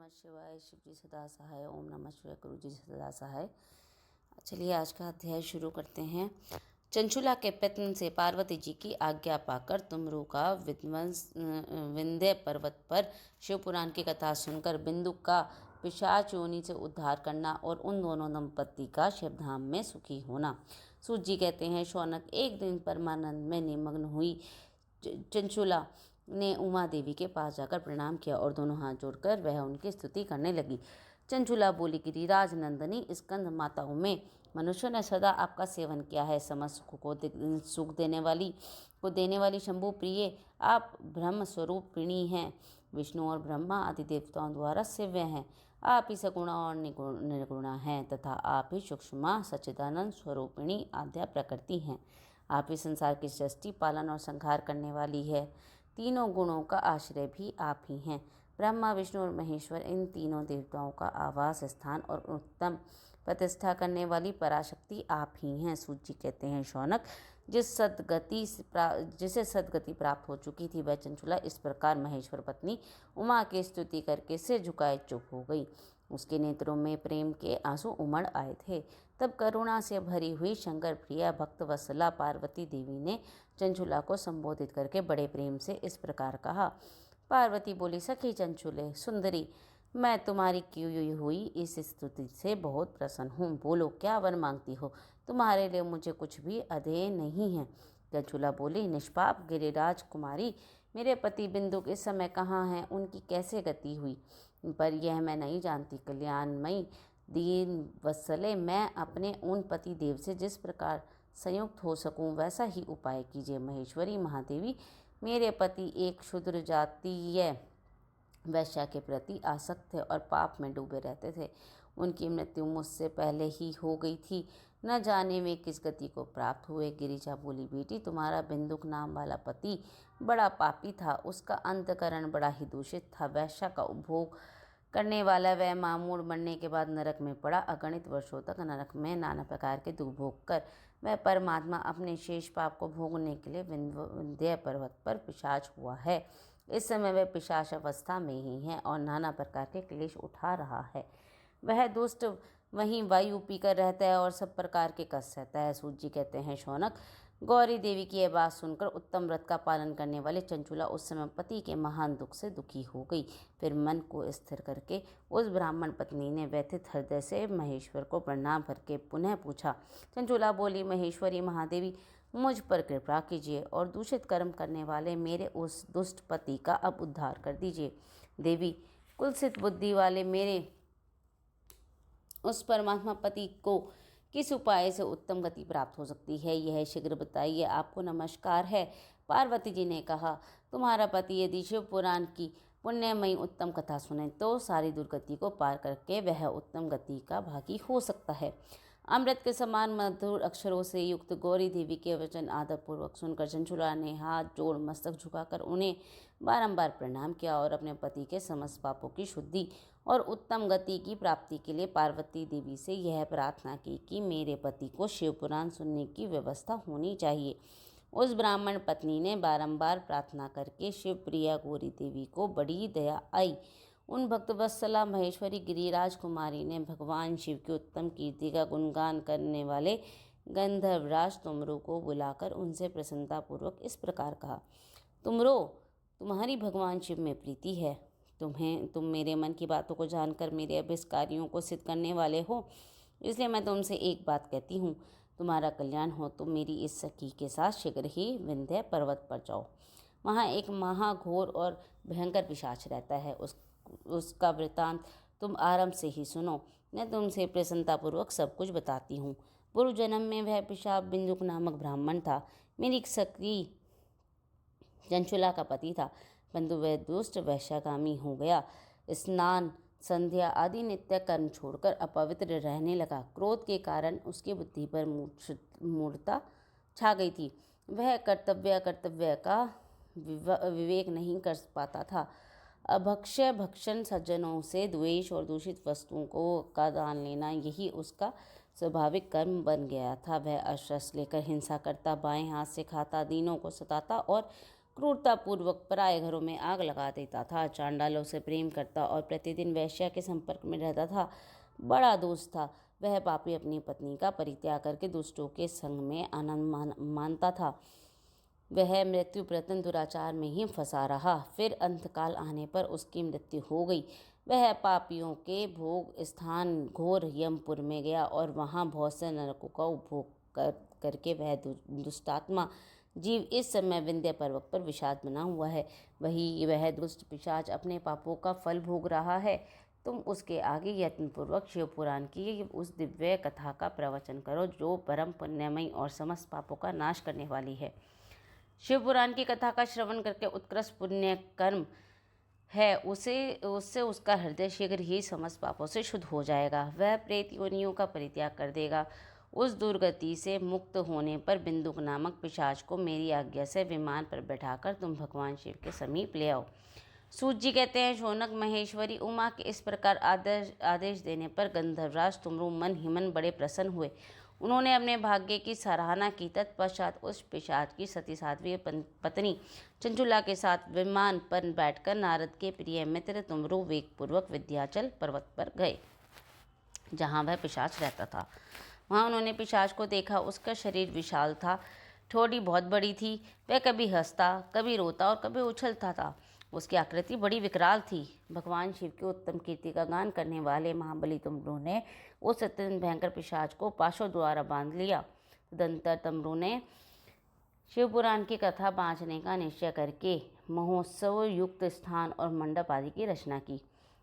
नमः शिवाय। शिव जी सदा सहाय। ओम नमः शिवाय। गुरु जी सदा सहाय। चलिए आज का अध्याय शुरू करते हैं। चंचुला के प्रयत्न से पार्वती जी की आज्ञा पाकर तुमरू का विध्वंस विंध्य पर्वत पर शिवपुराण की कथा सुनकर बिंदु का पिशाच योनि से उद्धार करना और उन दोनों दंपति का शिवधाम में सुखी होना। सूत जी कहते हैं, शौनक एक दिन परमानंद में निमग्न हुई चंचुला ने उमा देवी के पास जाकर प्रणाम किया और दोनों हाथ जोड़कर वह उनकी स्तुति करने लगी। चंचुला बोली, गिरिराज नंदनी स्कंद माताओं में मनुष्यों ने सदा आपका सेवन किया है। समस्त सुख देने वाली शंभु प्रिय आप ब्रह्म स्वरूपिणी हैं। विष्णु और ब्रह्मा आदि देवताओं द्वारा सेव्य हैं। आप ही सगुणा और निर्गुणा हैं तथा आप ही सूक्ष्मा सच्चिदानंद स्वरूपिणी आद्या प्रकृति हैं। आप ही संसार की सृष्टि पालन और संहार करने वाली है। तीनों गुणों का आश्रय भी आप ही हैं। ब्रह्मा विष्णु और महेश्वर इन तीनों देवताओं का आवास स्थान और उत्तम प्रतिष्ठा करने वाली पराशक्ति आप ही हैं। सूत जी कहते हैं, शौनक जिसे सदगति प्राप्त हो चुकी थी वह चंचुला इस प्रकार महेश्वर पत्नी उमा की स्तुति करके सिर झुकाए चुप हो गई। उसके नेत्रों में प्रेम के आंसू उमड़ आए थे। तब करुणा से भरी हुई शंकर प्रिया भक्त वत्सला पार्वती देवी ने चंचुला को संबोधित करके बड़े प्रेम से इस प्रकार कहा। पार्वती बोली, सखी चंचुले सुंदरी, मैं तुम्हारी की हुई इस स्तुति से बहुत प्रसन्न हूँ। बोलो, क्या वर मांगती हो? तुम्हारे लिए मुझे कुछ भी अधेय नहीं है। चंचुला बोली, निष्पाप गिरिराज कुमारी, मेरे पति बिंदु इस समय कहाँ हैं? उनकी कैसे गति हुई? पर यह मैं नहीं जानती। कल्याणमयी दीन वत्सले, मैं अपने उन पति देव से जिस प्रकार संयुक्त हो सकूं वैसा ही उपाय कीजिए। महेश्वरी महादेवी, मेरे पति एक क्षुद्र जातीय वैश्या के प्रति आसक्त थे और पाप में डूबे रहते थे। उनकी मृत्यु मुझसे पहले ही हो गई थी। न जाने वे किस गति को प्राप्त हुए। गिरिजा बोली, बेटी, तुम्हारा बिंदुक नाम वाला पति बड़ा पापी था। उसका अंतकरण बड़ा ही दूषित था। वैश्या का उपभोग करने वाला वह मामूर मरने के बाद नरक में पड़ा। अगणित वर्षों तक नरक में नाना प्रकार के दुख भोग कर वह परमात्मा अपने शेष पाप को भोगने के लिए विंध्य पर्वत पर पिशाच हुआ है। इस समय वह पिशाच अवस्था में ही है और नाना प्रकार के क्लेश उठा रहा है। वह दुष्ट वहीं वायु पीकर रहता है और सब प्रकार के कष्ट सहता है। सूत जी कहते हैं, शौनक, गौरी देवी की यह बात सुनकर उत्तम व्रत का पालन करने वाले चंचुला उस समय पति के महान दुख से दुखी हो गई। फिर मन को स्थिर करके उस ब्राह्मण पत्नी ने व्यथित हृदय से महेश्वर को प्रणाम करके पुनः पूछा। चंचुला बोली, महेश्वरी महादेवी, मुझ पर कृपा कीजिए और दूषित कर्म करने वाले मेरे उस दुष्ट पति का अब उद्धार कर दीजिए। देवी, कुलसित बुद्धि वाले मेरे उस परमात्मा पति को किस उपाय से उत्तम गति प्राप्त हो सकती है, यह शीघ्र बताइए। आपको नमस्कार है। पार्वती जी ने कहा, तुम्हारा पति यदि शिव पुराण की पुण्यमयी उत्तम कथा सुने तो सारी दुर्गति को पार करके वह उत्तम गति का भागी हो सकता है। अमृत के समान मधुर अक्षरों से युक्त गौरी देवी के वचन आदरपूर्वक सुनकर चंचुला ने हाथ जोड़ मस्तक झुकाकर उन्हें बारंबार प्रणाम किया और अपने पति के समस्त पापों की शुद्धि और उत्तम गति की प्राप्ति के लिए पार्वती देवी से यह प्रार्थना की कि मेरे पति को शिव पुराण सुनने की व्यवस्था होनी चाहिए। उस ब्राह्मण पत्नी ने बारंबार प्रार्थना करके शिव प्रिया गौरी देवी को बड़ी दया आई। उन भक्तवत्सला महेश्वरी गिरिराज कुमारी ने भगवान शिव की उत्तम कीर्ति का गुणगान करने वाले गंधर्वराज तुमरू को बुलाकर उनसे प्रसन्नतापूर्वक इस प्रकार कहा, तुमरो, तुम्हारी भगवान शिव में प्रीति है। तुम मेरे मन की बातों को जानकर मेरे अभिष्ट को सिद्ध करने वाले हो, इसलिए मैं तुमसे एक बात कहती हूँ। तुम्हारा कल्याण हो तो मेरी इस सखी के साथ शीघ्र ही विंध्य पर्वत पर जाओ। वहाँ एक महाघोर और भयंकर पिशाच रहता है। उसका वृतांत तुम आरंभ से ही सुनो। मैं तुमसे प्रसन्नतापूर्वक सब कुछ बताती हूँ। पूर्व जन्म में वह पिशाच बिंदुक नामक ब्राह्मण था। मेरी सखी चंचुला का पति था, परंतु वह दुष्ट वैश्यागामी हो गया। स्नान संध्या आदि नित्य कर्म छोड़कर अपवित्र रहने लगा। क्रोध के कारण उसकी बुद्धि पर मूढ़ता छा गई थी। वह कर्तव्य का विवेक नहीं कर पाता था। अभक्ष्य भक्षण, सज्जनों से द्वेष और दूषित वस्तुओं का दान लेना, यही उसका स्वाभाविक कर्म बन गया था। वह अश्रस लेकर हिंसा करता, बाएं हाथ से खाता, दीनों को सताता और क्रूरतापूर्वक पराये घरों में आग लगा देता था, चांडालों से प्रेम करता और प्रतिदिन वेश्या के संपर्क में रहता था। बड़ा दोस्त था वह पापी अपनी पत्नी का परित्याग करके दुष्टों के संग में आनंद मानता था। वह मृत्यु प्रतन दुराचार में ही फंसा रहा। फिर अंतकाल आने पर उसकी मृत्यु हो गई। वह पापियों के भोग स्थान घोर यमपुर में गया और वहाँ बहुत से नरकों का उपभोग करके वह दुष्टात्मा जीव इस समय विंध्य पर्वत पर विषाद बना हुआ है। वह दुष्ट पिशाच अपने पापों का फल भोग रहा है। तुम उसके आगे यत्नपूर्वक शिव पुराण की उस दिव्य कथा का प्रवचन करो जो परम पुण्यमयी और समस्त पापों का नाश करने वाली है। शिव पुराण की कथा का श्रवण करके उत्कृष्ट पुण्य कर्म है उससे उसका हृदय शीघ्र ही समस्त पापों से शुद्ध हो जाएगा। वह प्रेत योनियों का परित्याग कर देगा। उस दुर्गति से मुक्त होने पर बिंदुक नामक पिशाच को मेरी आज्ञा से विमान पर बैठाकर तुम भगवान शिव के समीप ले आओ। सूत जी कहते हैं, शौनक महेश्वरी उमा के इस प्रकार आदेश देने पर गंधर्वराज तुमरू मन ही मन बड़े प्रसन्न हुए। उन्होंने अपने भाग्य की सराहना की। तत्पश्चात उस पिशाच की सती साध्वी पत्नी चंचुला के साथ विमान पर बैठकर नारद के प्रिय मित्र तुमरू वेगपूर्वक विंध्याचल पर्वत पर गए, जहाँ वह पिशाच रहता था। वहाँ उन्होंने पिशाच को देखा। उसका शरीर विशाल था, ठोड़ी बहुत बड़ी थी। वह कभी हंसता, कभी रोता और कभी उछलता था। उसकी आकृति बड़ी विकराल थी। भगवान शिव की उत्तम कीर्ति का गान करने वाले महाबली तुमरू ने उस अत्यंत भयंकर पिशाच को पाशों द्वारा बांध लिया। तदंतर तुमरू ने शिव पुराण की कथा बाँचने का निश्चय करके महोत्सव युक्त स्थान और मंडप आदि की रचना की।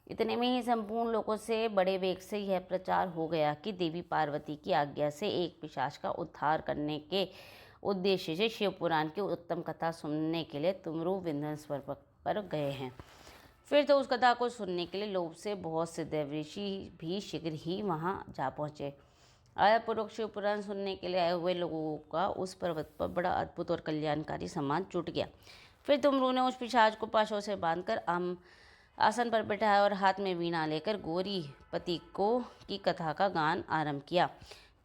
इतने में ही संपूर्ण लोगों से बड़े वेग से यह प्रचार हो गया कि देवी पार्वती की आज्ञा से एक पिशाच का उद्धार करने के उद्देश्य से शिव पुराण की उत्तम कथा सुनने के लिए तुमरू विंध्याचल पर गए हैं। फिर तो उस कथा को सुनने के लिए लोभ से बहुत से देवऋषि भी शीघ्र ही वहां जा पहुंचे। आयापूर्वक शिव पुराण सुनने के लिए आए हुए लोगों का उस पर्वत पर बड़ा अद्भुत और कल्याणकारी सम्मान जुट गया। फिर तुमरू ने उस पिशाच को पाशों से बांधकर आसन पर बैठाया और हाथ में वीणा लेकर गौरी पति की कथा का गान आरंभ किया।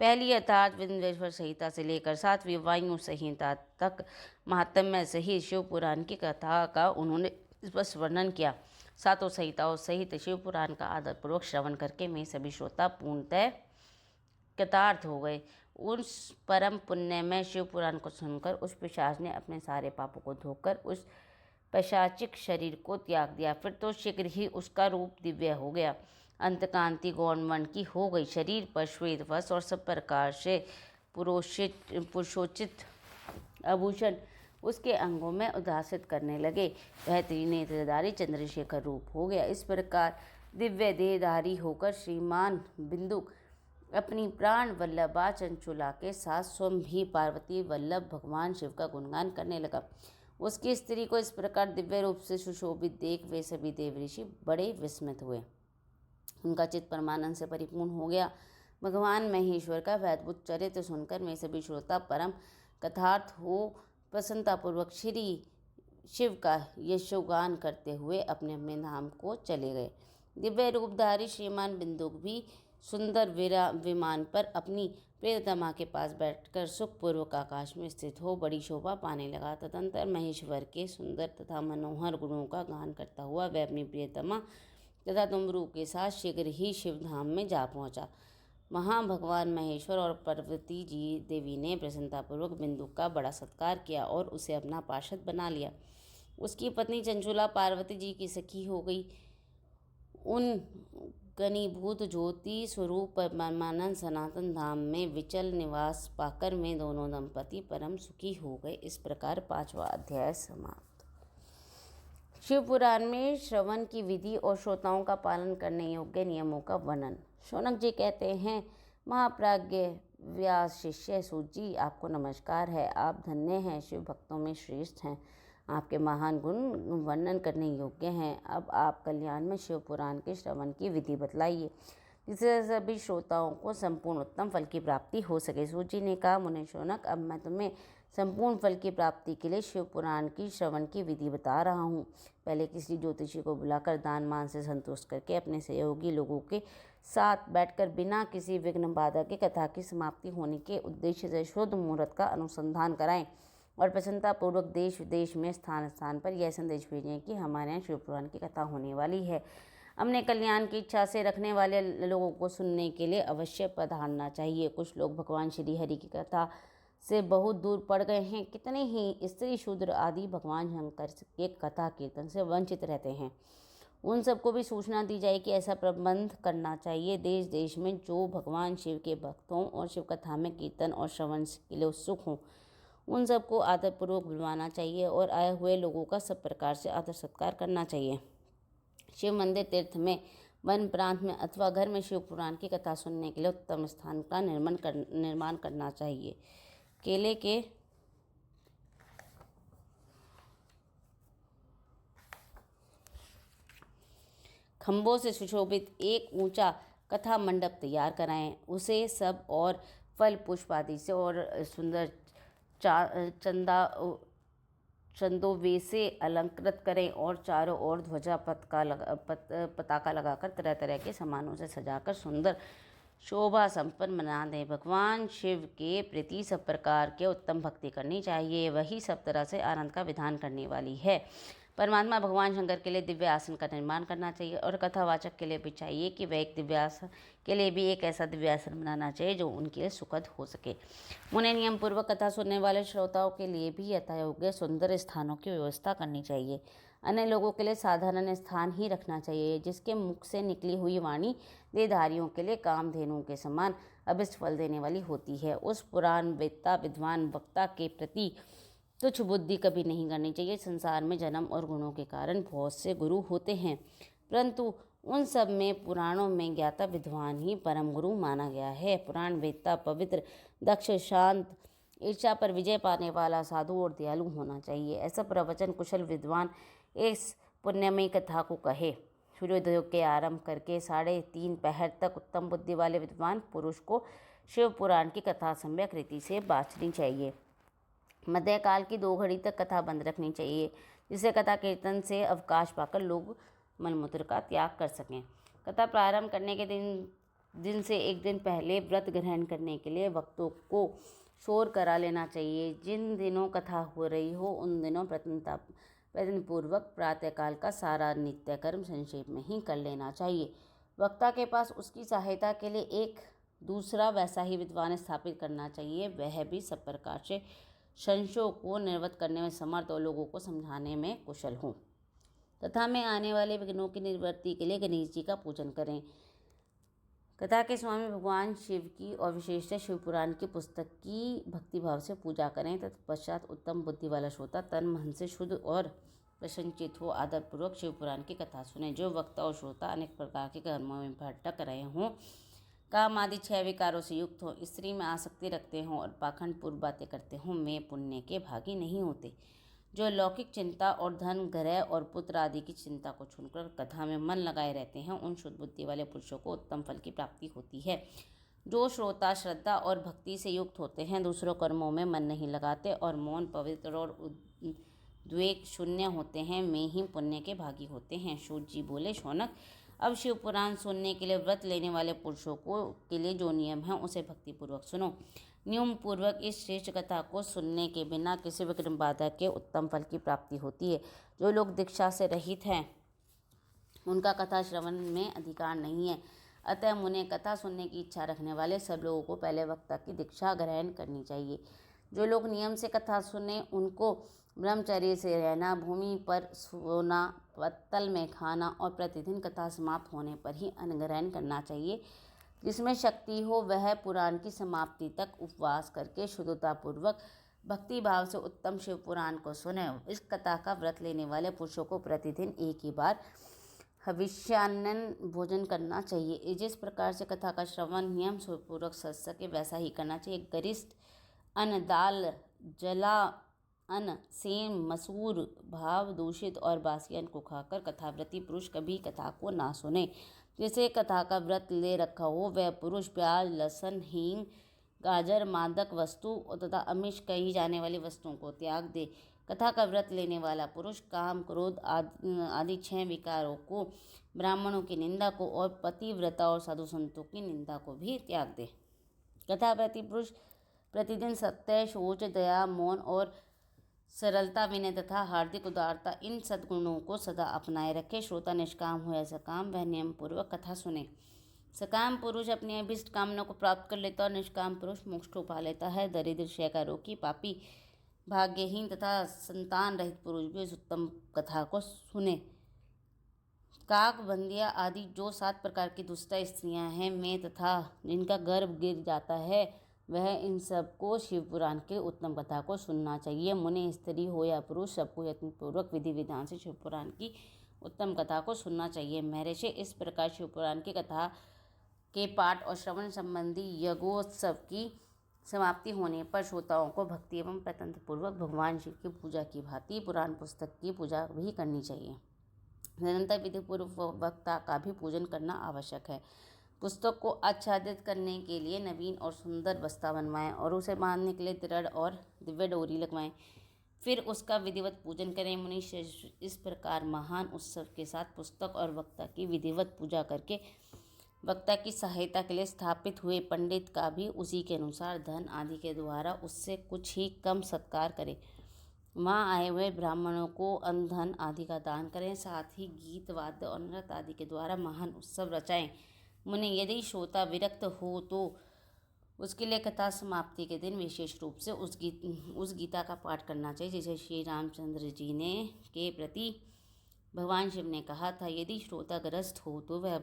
पहली अर्थात विंध्येश्वर संहिता से लेकर 7वीं वायु संहिता तक महात्म्य सहित शिव पुराण की कथा का उन्होंने स्पष्ट वर्णन किया। 7 संहिताओं सहित शिव पुराण का आदरपूर्वक श्रवण करके मैं सभी श्रोता पूर्णतः कृतार्थ हो गए। उस परम पुण्य में शिव पुराण को सुनकर उस पिशाच ने अपने सारे पापों को धोकर उस पैशाचिक शरीर को त्याग दिया। फिर तो शीघ्र ही उसका रूप दिव्य हो गया। अंतकांति गौरवर्ण की हो गई। शरीर पर श्वेत वस्त्र और सब प्रकार से पुरुषोचित आभूषण उसके अंगों में उदासित करने लगे। वह त्रिनेत्रधारी चंद्रशेखर रूप हो गया। इस प्रकार दिव्य देहधारी होकर श्रीमान बिंदुक अपनी प्राण वल्लभा चंचुला के साथ स्वयं भी पार्वती वल्लभ भगवान शिव का गुणगान करने लगा। उसकी स्त्री को इस प्रकार दिव्य रूप से सुशोभित देख वे सभी देवऋषि बड़े विस्मित हुए। उनका चित्त परमानंद से परिपूर्ण हो गया। भगवान महेश्वर का वह अद्भुत चरित्र सुनकर वे सभी श्रोता परम कथार्थ हो प्रसन्नतापूर्वक श्री शिव का यशोगान करते हुए अपने अपने धाम को चले गए। दिव्य रूपधारी श्रीमान बिंदुक भी सुंदर विमान पर अपनी प्रियतमा के पास बैठकर सुखपूर्वक आकाश में स्थित हो बड़ी शोभा पाने लगा। तदंतर महेश्वर के सुंदर तथा मनोहर गुणों का गान करता हुआ वह अपनी प्रियतमा तथा तुमरू के साथ शीघ्र ही शिवधाम में जा पहुंचा। वहाँ भगवान महेश्वर और पार्वती जी देवी ने प्रसन्नतापूर्वक बिंदुक का बड़ा सत्कार किया और उसे अपना पार्षद बना लिया। उसकी पत्नी चंचुला पार्वती जी की सखी हो गई। उन घनीभूत ज्योति स्वरूप परमानंद सनातन धाम में विचल निवास पाकर में दोनों दंपति परम सुखी हो गए। इस प्रकार 5वां अध्याय समाप्त। शिव पुराण में श्रवण की विधि और श्रोताओं का पालन करने योग्य नियमों का वर्णन। शौनक जी कहते हैं, महाप्राज्ञ व्यास शिष्य सूत जी, आपको नमस्कार है। आप धन्य हैं, शिव भक्तों में श्रेष्ठ हैं। आपके महान गुण वर्णन करने योग्य हैं। अब आप कल्याण में शिव पुराण के श्रवण की विधि बतलाइए, जिससे सभी श्रोताओं को संपूर्ण उत्तम फल की प्राप्ति हो सके। सूत जी ने कहा, मुनि शौनक, अब मैं तुम्हें संपूर्ण फल की प्राप्ति के लिए शिव पुराण की श्रवण की विधि बता रहा हूँ। पहले किसी ज्योतिषी को बुलाकर दान मान से संतुष्ट करके अपने सहयोगी लोगों के साथ बैठकर बिना किसी विघ्न बाधा के कथा की समाप्ति होने के उद्देश्य से शुद्ध मुहूर्त का अनुसंधान कराएं। और प्रसन्नतापूर्वक देश विदेश में स्थान स्थान पर यह संदेश भेजें कि हमारे यहाँ शिव पुराण की कथा होने वाली है। अपने कल्याण की इच्छा से रखने वाले लोगों को सुनने के लिए अवश्य पधारना चाहिए। कुछ लोग भगवान श्री हरि की कथा से बहुत दूर पड़ गए हैं। कितने ही स्त्री शूद्र आदि भगवान शंकर के कथा कीर्तन से वंचित रहते हैं। उन सबको भी सूचना दी जाए कि ऐसा प्रबंध करना चाहिए। देश देश में जो भगवान शिव के भक्तों और शिव कथा में कीर्तन और श्रवण के लिए उत्सुक हों, उन सबको आदरपूर्वक बुलवाना चाहिए और आए हुए लोगों का सब प्रकार से आदर सत्कार करना चाहिए। शिव मंदिर तीर्थ में, वन प्रांत में अथवा घर में शिव पुराण की कथा सुनने के लिए उत्तम स्थान का निर्माण करना चाहिए। केले के खंभों से सुशोभित एक ऊंचा कथा मंडप तैयार कराएं। उसे सब और फल पुष्प आदि से और सुंदर चंदोवे से अलंकृत करें और चारों ओर ध्वजा पताका लगाकर तरह तरह के सामानों से सजाकर सुंदर शोभा संपन्न बना दें। भगवान शिव के प्रति सब प्रकार के उत्तम भक्ति करनी चाहिए। वही सब तरह से आनंद का विधान करने वाली है। परमात्मा भगवान शंकर के लिए दिव्य आसन का निर्माण करना चाहिए और कथावाचक के लिए भी चाहिए कि वह एक दिव्यासन के लिए भी एक ऐसा दिव्यासन बनाना चाहिए जो उनके लिए सुखद हो सके। उन्हें नियम पूर्वक कथा सुनने वाले श्रोताओं के लिए भी यथायोग्य सुंदर स्थानों की व्यवस्था करनी चाहिए। अन्य लोगों के लिए साधारण स्थान ही रखना चाहिए, जिसके मुख से निकली हुई वाणी देहधारियों के लिए कामधेनु के समान अभिष्ट फल देने वाली होती है। उस पुराण वेत्ता विद्वान वक्ता के प्रति तुच्छ बुद्धि कभी नहीं करनी चाहिए। संसार में जन्म और गुणों के कारण बहुत से गुरु होते हैं, परंतु उन सब में पुराणों में ज्ञाता विद्वान ही परम गुरु माना गया है। पुराण वेत्ता पवित्र, दक्ष, शांत, ईर्ष्या पर विजय पाने वाला, साधु और दयालु होना चाहिए। ऐसा प्रवचन कुशल विद्वान इस पुण्यमयी कथा को कहे। सूर्योदय के आरंभ करके 3:30 पहर तक उत्तम बुद्धि वाले विद्वान पुरुष को शिव पुराण की कथा सम्यक रीति से बाँचनी चाहिए। मध्यकाल की 2 घड़ी तक कथा बंद रखनी चाहिए, जिससे कथा कीर्तन से अवकाश पाकर लोग मलमूत्र का त्याग कर सकें। कथा प्रारंभ करने के दिन से एक दिन पहले व्रत ग्रहण करने के लिए भक्तों को शोर करा लेना चाहिए। जिन दिनों कथा हो रही हो उन दिनों प्रयत्नपूर्वक प्रातःकाल का सारा नित्य कर्म संक्षेप में ही कर लेना चाहिए। वक्ता के पास उसकी सहायता के लिए एक दूसरा वैसा ही विद्वान स्थापित करना चाहिए। वह भी सब प्रकार से संशयों को निवृत्त करने में समर्थ और लोगों को समझाने में कुशल हो। कथा में आने वाले विघ्नों की निवृत्ति के लिए गणेश जी का पूजन करें। कथा के स्वामी भगवान शिव की और विशेषतः शिव पुराण की पुस्तक की भक्तिभाव से पूजा करें। तत्पश्चात उत्तम बुद्धि वाला श्रोता तन मन से शुद्ध और प्रसन्नचित हो आदरपूर्वक शिव पुराण की कथा सुने। जो वक्ता और श्रोता अनेक प्रकार के कर्मों में भटक रहे हों, काम आदि 6 विकारों से युक्त हों, स्त्री में आसक्ति रखते हों और पाखंड पूर्व बातें करते हों, वे पुण्य के भागी नहीं होते। जो लौकिक चिंता और धन, ग्रह और पुत्र आदि की चिंता को छोड़कर कथा में मन लगाए रहते हैं, उन शुद्ध बुद्धि वाले पुरुषों को उत्तम फल की प्राप्ति होती है। जो श्रोता श्रद्धा और भक्ति से युक्त होते हैं, दूसरों कर्मों में मन नहीं लगाते और मौन, पवित्र और उद्वेग शून्य होते हैं, वे ही पुण्य के भागी होते हैं। सूत जी बोले, शौनक, अब शिव पुराण सुनने के लिए व्रत लेने वाले पुरुषों के लिए जो नियम है उसे भक्तिपूर्वक सुनो। नियम पूर्वक इस श्रेष्ठ कथा को सुनने के बिना किसी विघ्न बाधा के उत्तम फल की प्राप्ति होती है। जो लोग दीक्षा से रहित हैं, उनका कथा श्रवण में अधिकार नहीं है। अतः उन्हें कथा सुनने की इच्छा रखने वाले सब लोगों को पहले वक्ता की दीक्षा ग्रहण करनी चाहिए। जो लोग नियम से कथा सुने, उनको ब्रह्मचर्य से रहना, भूमि पर सोना, पत्तल में खाना और प्रतिदिन कथा समाप्त होने पर ही अन्न ग्रहण करना चाहिए। जिसमें शक्ति हो वह पुराण की समाप्ति तक उपवास करके शुद्धतापूर्वक भक्ति भाव से उत्तम शिव पुराण को सुने। इस कथा का व्रत लेने वाले पुरुषों को प्रतिदिन एक ही बार हविष्यान्न भोजन करना चाहिए। जिस प्रकार से कथा का श्रवण नियम पूर्वक सज सके वैसा ही करना चाहिए। गरिष्ठ अन्न, दाल, जला अन्न, सेम, मसूर, भाव दूषित और बासी अन्न को खाकर कथाव्रती पुरुष कभी कथा को ना सुने। जिसे कथा का व्रत ले रखा हो वह पुरुष प्याज, लहसुन, हींग, गाजर, मादक वस्तु तथा आमिष कही जाने वाली वस्तुओं को त्याग दे। कथा का व्रत लेने वाला पुरुष काम, क्रोध आदि 6 विकारों को, ब्राह्मणों की निंदा को और पतिव्रता और साधु संतों की निंदा को भी त्याग दे। कथाव्रती पुरुष प्रतिदिन सत्य, शौच, दया, मौन और सरलता, विनय तथा हार्दिक उदारता, इन सद्गुणों को सदा अपनाए रखे। श्रोता निष्काम हो या सकाम, वह नियम पूर्वक कथा सुने। सकाम पुरुष अपनी अभिष्ट कामना को प्राप्त कर लेता है और निष्काम पुरुष मोक्ष को पा लेता है। दरिद्र, क्षय का रोगी, पापी, भाग्यहीन तथा संतान रहित पुरुष भी इस उत्तम कथा को सुने। काक, बंदिया आदि जो 7 प्रकार की दुष्ट स्त्रियां हैं में तथा जिनका गर्भ गिर जाता है, वह इन सबको शिव पुराण के उत्तम कथा को सुनना चाहिए। मुनि, स्त्री हो या पुरुष, सबको यत्नपूर्वक विधि विधान से शिव पुराण की उत्तम कथा को सुनना चाहिए। महर्षि, इस प्रकार शिव पुराण की कथा के पाठ और श्रवण संबंधी यज्ञोत्सव की समाप्ति होने पर श्रोताओं को भक्ति एवं प्रतंत्र पूर्वक भगवान शिव की पूजा की भांति पुराण पुस्तक की पूजा भी करनी चाहिए। निरंतर विधिपूर्वक वक्ता का भी पूजन करना आवश्यक है। पुस्तक को आच्छादित करने के लिए नवीन और सुंदर बस्ता बनवाएं और उसे बांधने के लिए दृढ़ और दिव्य डोरी लगवाएं। फिर उसका विधिवत पूजन करें। मुनि इस प्रकार महान उत्सव के साथ पुस्तक और वक्ता की विधिवत पूजा करके वक्ता की सहायता के लिए स्थापित हुए पंडित का भी उसी के अनुसार धन आदि के द्वारा उससे कुछ ही कम सत्कार करें। वहाँ आए हुए ब्राह्मणों को अन्न धन आदि का दान करें। साथ ही गीत, वाद्य और नृत्य आदि के द्वारा महान उत्सव रचाएं। मुनि, यदि श्रोता विरक्त हो तो उसके लिए कथा समाप्ति के दिन विशेष रूप से उस गीता का पाठ करना चाहिए जिसे श्री रामचंद्र जी ने के प्रति भगवान शिव ने कहा था। यदि श्रोता ग्रस्त हो तो वह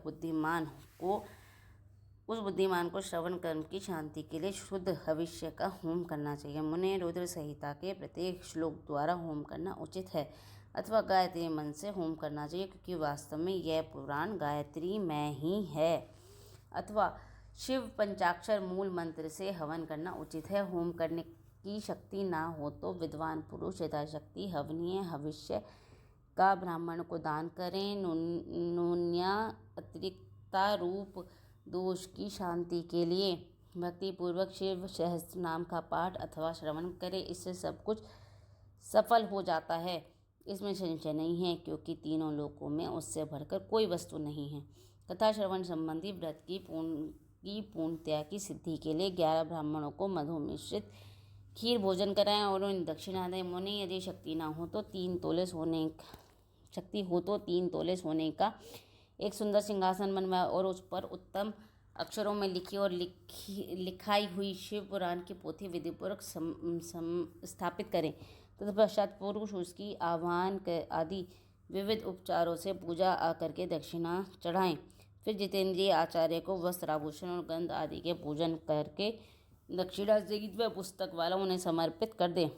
उस बुद्धिमान को श्रवण कर्म की शांति के लिए शुद्ध हविष्य का होम करना चाहिए। मुने, रुद्र संहिता के प्रत्येक श्लोक द्वारा होम करना उचित है अथवा गायत्री मंत्र से होम करना चाहिए, क्योंकि वास्तव में यह पुराण गायत्री में ही है। अथवा शिव पंचाक्षर मूल मंत्र से हवन करना उचित है। होम करने की शक्ति ना हो तो विद्वान पुरुष यथाशक्ति हवनीय हविष्य का ब्राह्मण को दान करें। नून्या अतिरिक्ता रूप दोष की शांति के लिए भक्तिपूर्वक शिव सहस्त्र नाम का पाठ अथवा श्रवण करें। इससे सब कुछ सफल हो जाता है, इसमें संशय नहीं है, क्योंकि तीनों लोकों में उससे बढ़कर कोई वस्तु नहीं है। कथा श्रवण संबंधी व्रत की पूर्णतया की सिद्धि के लिए 11 ब्राह्मणों को मधु मिश्रित खीर भोजन कराएं और उन्हें दक्षिणा दें। मुनि, यदि शक्ति हो तो 3 तोले सोने का एक सुंदर सिंहासन बनवाए और उस पर उत्तम अक्षरों में लिखी और लिखाई हुई शिव पुराण की पोथी विधिपूर्वक स्थापित करें। तत्पश्चात पुरुष उसकी आह्वान आदि विविध उपचारों से पूजा आकर के दक्षिणा चढ़ाएं। फिर जितेंद्रिय आचार्य को वस्त्र, आभूषण और गंध आदि के पूजन करके दक्षिणा सहित वह पुस्तक वाला उन्हें समर्पित कर दे।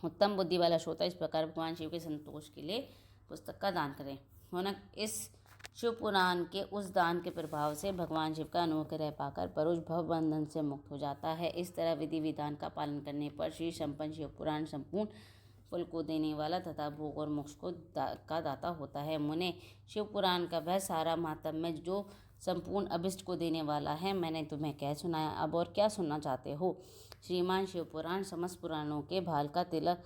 उत्तम बुद्धि वाला श्रोता इस प्रकार भगवान शिव के संतोष के लिए पुस्तक का दान करें। होनक, इस शिव पुराण के उस दान के प्रभाव से भगवान शिव का अनुग्रह पाकर परुष भव बंधन से मुक्त हो जाता है। इस तरह विधि विधान का पालन करने पर श्री संपन्न शिव पुराण संपूर्ण फल को देने वाला तथा भोग और मोक्ष का दाता होता है। मुने, शिव पुराण का वह सारा मातम्य जो संपूर्ण अभिष्ट को देने वाला है मैंने तुम्हें कह सुनाया। अब और क्या सुनना चाहते हो? श्रीमान शिव पुराण समस्त पुराणों के भाल का तिलक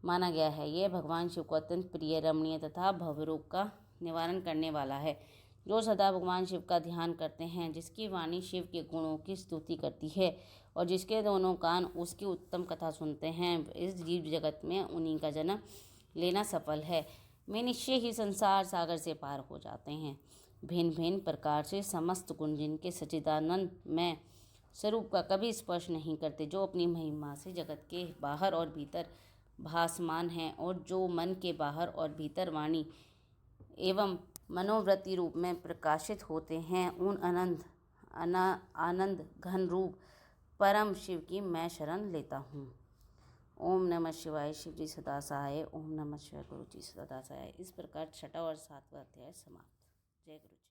माना गया है। यह भगवान शिव को अत्यंत प्रिय, रमणीय तथा भवरोग का निवारण करने वाला है। जो सदा भगवान शिव का ध्यान करते हैं, जिसकी वाणी शिव के गुणों की स्तुति करती है और जिसके दोनों कान उसकी उत्तम कथा सुनते हैं, इस जीव जगत में उन्हीं का जन्म लेना सफल है। वे निश्चय ही संसार सागर से पार हो जाते हैं। भिन्न भिन्न प्रकार से समस्त गुण जिनके सच्चिदानंद में स्वरूप का कभी स्पर्श नहीं करते, जो अपनी महिमा से जगत के बाहर और भीतर भासमान हैं और जो मन के बाहर और भीतर वाणी एवं मनोवृत्ति रूप में प्रकाशित होते हैं, उन आनंद घन रूप परम शिव की मैं शरण लेता हूँ। ओम नमः शिवाय। शिव जी सदा सहाय। ओम नमः शिवाय। गुरु जी सदा सहाय। इस प्रकार 6वां और 7वां अध्याय समाप्त। जय गुरु जी।